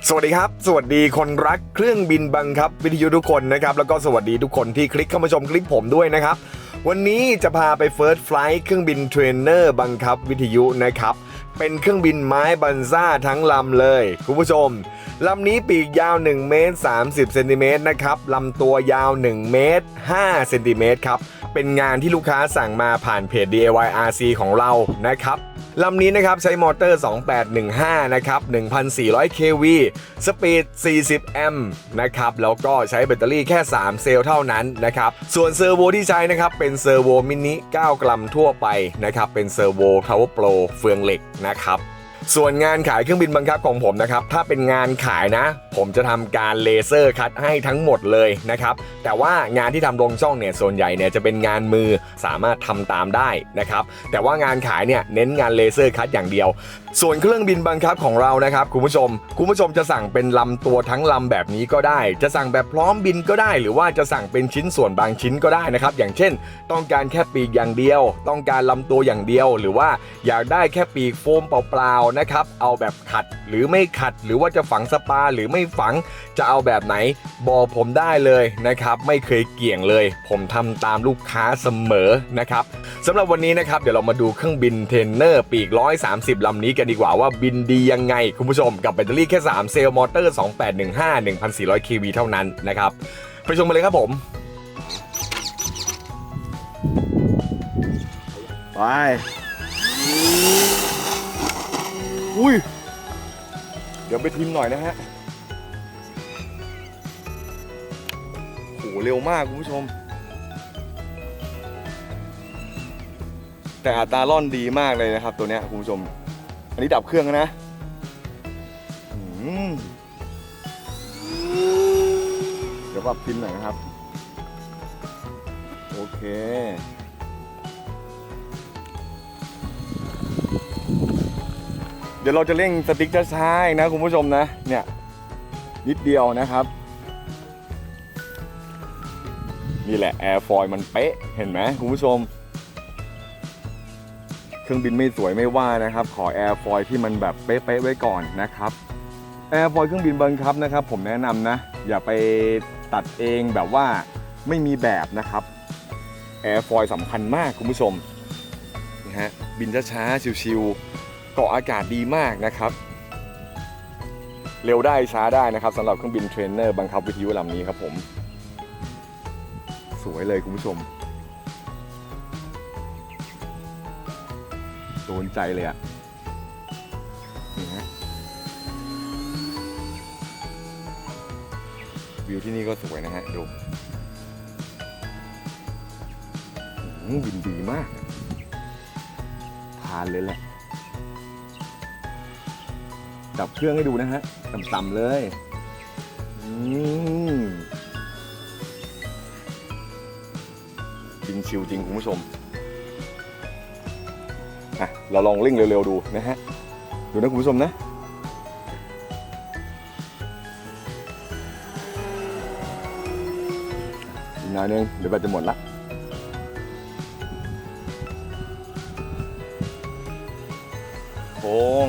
สวัสดีครับสวัสดีคนรักเครื่องบินบังคับวิทยุทุกคนนะครับแล้วก็สวัสดีทุกคนที่คลิกเข้ามาชมคลิปผมด้วยนะครับวันนี้จะพาไปเฟิร์สไฟลท์เครื่องบินเทรนเนอร์บังคับวิทยุนะครับเป็นเครื่องบินไม้บันซ่าทั้งลำเลยคุณผู้ชมลำนี้ปีกยาว1เมตร30เซนติเมตรนะครับลำตัวยาว1เมตร5เซนติเมตรครับเป็นงานที่ลูกค้าสั่งมาผ่านเพจ DIY RC ของเรานะครับลำนี้นะครับใช้มอเตอร์2815นะครับ1,400 kV สปีด40 แอมป์นะครับแล้วก็ใช้แบตเตอรี่แค่3เซลล์เท่านั้นนะครับส่วนเซอร์โวที่ใช้นะครับเป็นเซอร์โวมินิ9 กรัมทั่วไปนะครับเป็นเซอร์โว Power Pro เฟืองเหล็กนะครับส่วนงานขายเครื่องบินบังคับของผมนะครับถ้าเป็นงานขายนะผมจะทำการเลเซอร์คัตให้ทั้งหมดเลยนะครับแต่ว่างานที่ทำลงช่องเนี่ยส่วนใหญ่เนี่ยจะเป็นงานมือสามารถทำตามได้นะครับแต่ว่างานขายเนี่ยเน้นงานเลเซอร์คัตอย่างเดียวส่วนเครื่องบินบังคับของเรานะครับคุณผู้ชมจะสั่งเป็นลำตัวทั้งลำแบบนี้ก็ได้จะสั่งแบบพร้อมบินก็ได้หรือว่าจะสั่งเป็นชิ้นส่วนบางชิ้นก็ได้นะครับอย่างเช่นต้องการแค่ปีกอย่างเดียวต้องการลำตัวอย่างเดียวหรือว่าอยากได้แค่ปีกโฟมเปล่าๆนะครับเอาแบบขัดหรือไม่ขัดหรือว่าจะฝังสปาหรือไม่ฝังจะเอาแบบไหนบอกผมได้เลยนะครับไม่เคยเกี่ยงเลยผมทำตามลูกค้าเสมอนะครับสำหรับวันนี้นะครับเดี๋ยวเรามาดูเครื่องบินเทรนเนอร์ปีก130ลำนี้กันดีกว่าว่าบินดียังไงคุณผู้ชมกับแบตเตอรี่แค่3เซลล์มอเตอร์2815 1,400 kV เท่านั้นนะครับไปชมกันเลยครับผมไปอุ้ยเดี๋ยวไปทิมหน่อยนะฮะโหเร็วมากคุณผู้ชมแต่อัตราล่อนดีมากเลยนะครับตัวเนี้ยคุณผู้ชมอันนี้ดับเครื่องนะเดี๋ยวปรับทิมหน่อยนะครับโอเคเดี๋ยวเราจะเร่งสติ๊กช้าๆนะคุณผู้ชมนะเนี่ยนิดเดียวนะครับนี่แหละแอร์ฟอยล์มันเป๊ะเห็นไหมคุณผู้ชมเครื่องบินไม่สวยไม่ว่านะครับขอแอร์ฟอยล์ที่มันแบบเป๊ะๆไว้ก่อนนะครับแอร์ฟอยล์เครื่องบินบังคับนะครับผมแนะนำนะอย่าไปตัดเองแบบว่าไม่มีแบบนะครับแอร์ฟอยล์สำคัญมากคุณผู้ชมนะฮะบินช้าๆชิวๆเกาะอากาศดีมากนะครับเร็วได้ช้าได้นะครับสำหรับเครื่องบินเทรนเนอร์บังคับวิทยุลำนี้ครับผมสวยเลยคุณผู้ชมโดนใจเลยอ่ะนี่ฮะวิวที่นี่ก็สวยนะฮะดูวินดีมากทานเลยแหละดับเครื่องให้ดูนะฮะต่ำๆเลยบินชิวจริงคุณผู้ชมเราลองเร่งเร็วๆดูนะฮะดูนะคุณผู้ชมนะอีกหน่อยนึงเดี๋ยวแบตจะหมดละโค้ง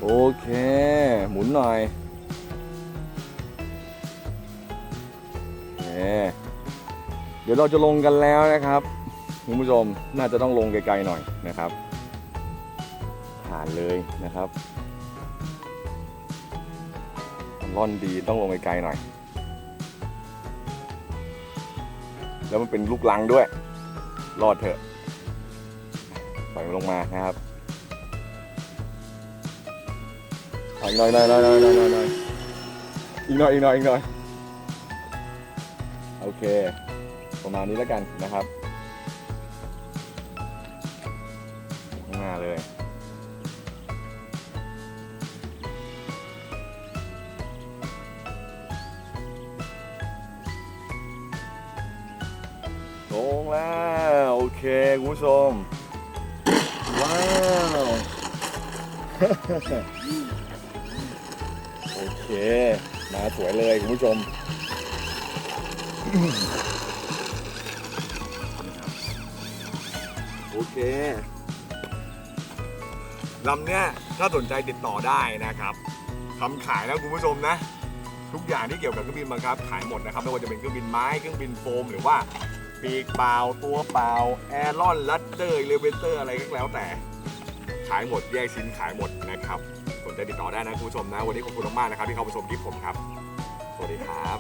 โอเคหมุนหน่อยเดี๋ยวเราจะลงกันแล้วนะครับคุณผู้ชมน่าจะต้องลงไกลๆหน่อยนะครับผ่านเลยนะครับร่อนดีต้องลงไกลๆหน่อยแล้วมันเป็นลูกลังด้วยรอดเถอะปล่อยมันลงมานะครับอีกหน่อยอีกหน่อยโอเคประมาณนี้แล้วกันนะครับข้างหน้าเลยลงแล้วโอเคคุณผู้ชมว้าวโอเคมาสวยเลยคุณผู้ชมโอเคลำเนี้ย ถ้าสนใจติดต่อได้นะครับทำขายนะคุณผู้ชมนะทุกอย่างที่เกี่ยวกับเครื่องบินบังคับขายหมดนะครับไม่ว่าจะเป็นเครื่องบินไม้เครื่องบินโฟมหรือว่าปีกเปล่าตัวเปล่าแอรอนลัดเดอร์เลเวเตอร์อะไรก็แล้วแต่ขายหมดแยกชิ้นขายหมดนะครับสนใจติดต่อได้นะคุณผู้ชมนะวันนี้ขอบคุณมากๆนะครับที่เข้ามาชมคลิปผมครับสวัสดีครับ